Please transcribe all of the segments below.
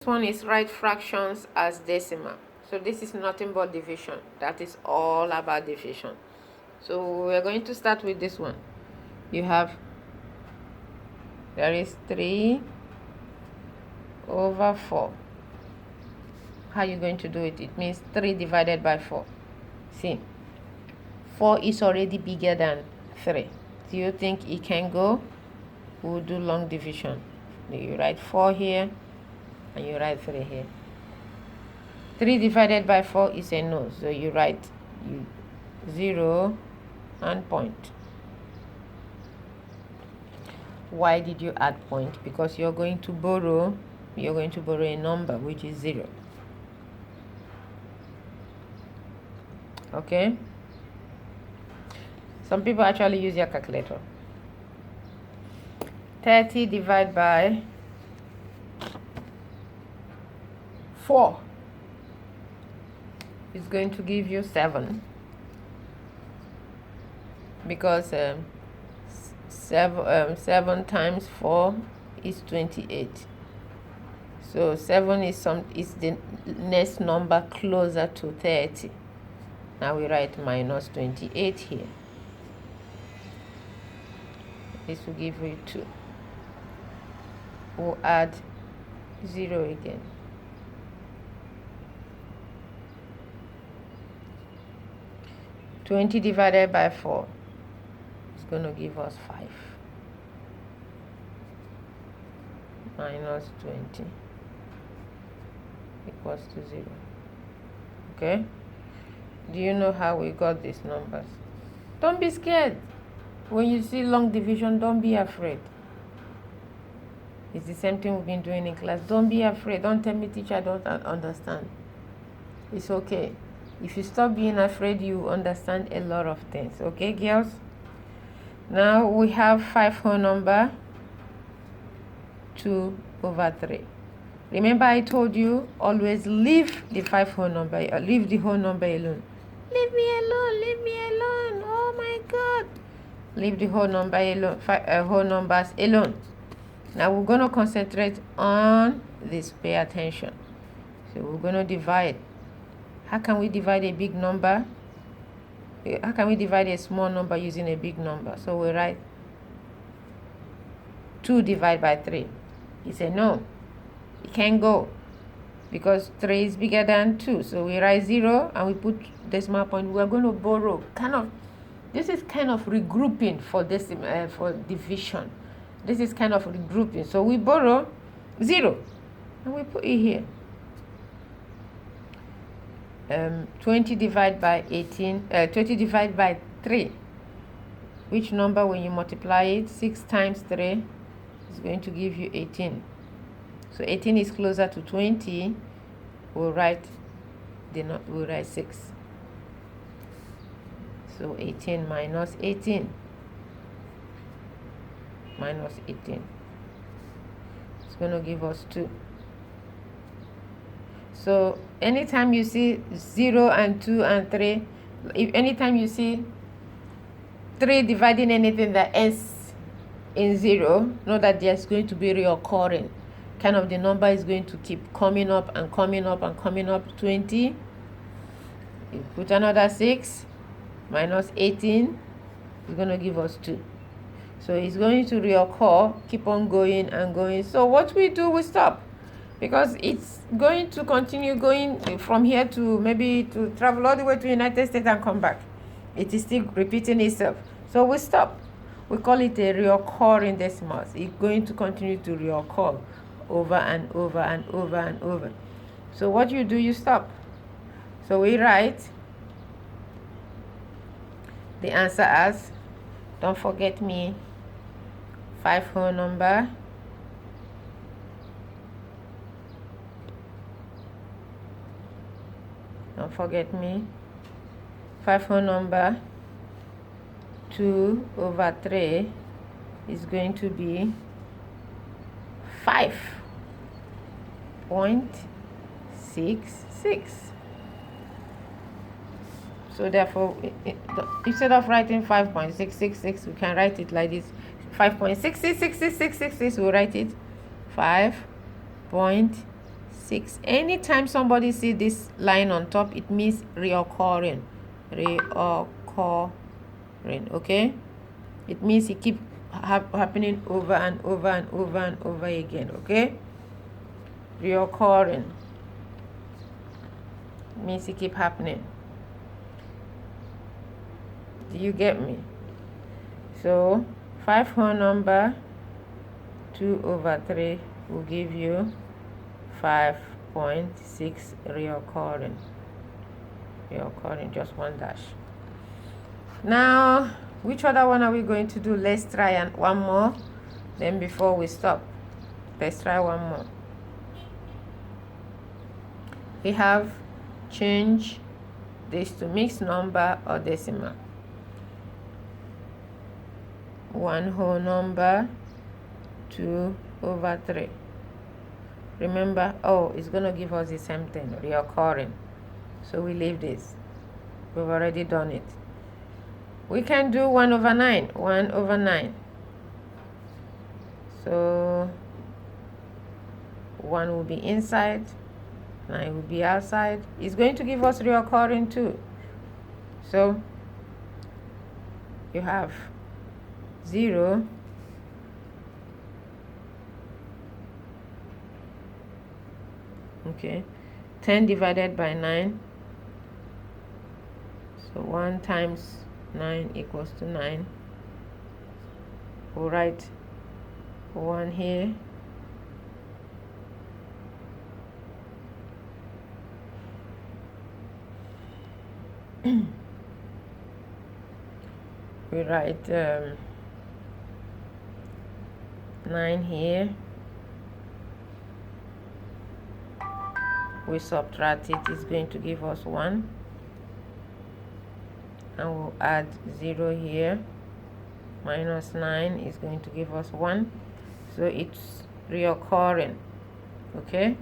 One is write fractions as decimal. So this is nothing but division. That is all about division. So we're going to start with this one. There is 3 over 4. How are you going to do it? It means 3 divided by 4. See, 4 is already bigger than 3. Do you think it can go? We'll do long division. You write 4 here and you write 3 here. 3 divided by 4 is a no, so you write 0 and point. Why did you add point? Because you're going to borrow a number which is 0. Okay? Some people actually use your calculator. 30 divided by 4 is going to give you 7, because 7 times 4 is 28. So 7 is the next number closer to 30. Now we write minus 28 here. This will give you 2. We'll add 0 again. Twenty divided by 4 is going to give us 5. Minus 20 equals to 0. Okay? Do you know how we got these numbers? Don't be scared. When you see long division, don't be afraid. It's the same thing we've been doing in class. Don't be afraid. Don't tell me, teacher, I don't understand. It's okay. If you stop being afraid, you understand a lot of things. Okay, girls? Now we have 5 whole number, 2 over 3. Remember I told you, always leave the 5 whole number, leave the whole number alone. Leave me alone, leave me alone. Oh my God. Leave the whole number alone, whole numbers alone. Now we're going to concentrate on this. Pay attention. So we're going to divide. How can we divide a big number? How can we divide a small number using a big number? So we write 2 divided by 3. He said no, it can't go, because 3 is bigger than 2. So we write 0 and we put decimal point. We're going to borrow. This is kind of regrouping for division. This is kind of regrouping. So we borrow 0 and we put it here. 20 divided by 3. Which number, when you multiply it, 6 times 3 is going to give you 18. So 18 is closer to 20. We'll write 6. So 18 minus 18. Minus 18. It's going to give us 2. So anytime you see 0 and 2 and 3, anytime you see 3 dividing anything that ends in 0, know that there's going to be reoccurring. Kind of the number is going to keep coming up and coming up and coming up. 20. You put another 6 minus 18 is going to give us 2. So it's going to reoccur, keep on going and going. So what we do, we stop, because it's going to continue going from here to maybe to travel all the way to the United States and come back. It is still repeating itself. So we stop. We call it a reoccurring decimal. It's going to continue to reoccur over and over and over and over. So what you do, you stop. So we write the answer as, don't forget me, 5 whole number, don't forget me, 5 whole number, 2 over 3 is going to be 5.66. So therefore, instead of writing 5.666, we can write it like this. 5.666666, we'll write it 5.66 6. Anytime somebody see this line on top, it means reoccurring. Okay? It means it keep happening over and over and over and over again. Okay? Reoccurring means it keep happening. Do you get me? So 5 whole number 2 over 3 will give you 5.6 reoccurring, just one dash. Now, which other one are we going to do? Let's try one more, then before we stop, let's try one more. We have change this to mixed number or decimal. 1 whole number 2 over 3. Remember, it's going to give us the same thing, reoccurring. So we leave this. We've already done it. We can do 1 over 9. 1 over 9. So 1 will be inside, 9 will be outside. It's going to give us reoccurring too. So you have 0, okay, 10 divided by 9, so 1 times 9 equals to 9. We'll write 1 here, we write 9 here, we subtract it, it's going to give us 1, and we'll add 0 here, minus 9 is going to give us 1, so it's reoccurring. Okay,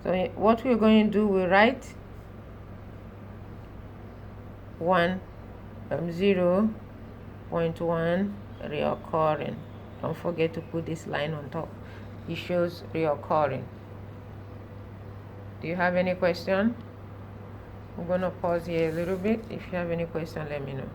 so what we're going to do, we write 0.1 reoccurring. Don't forget to put this line on top. It shows reoccurring. Do you have any question? I'm going to pause here a little bit. If you have any question, let me know.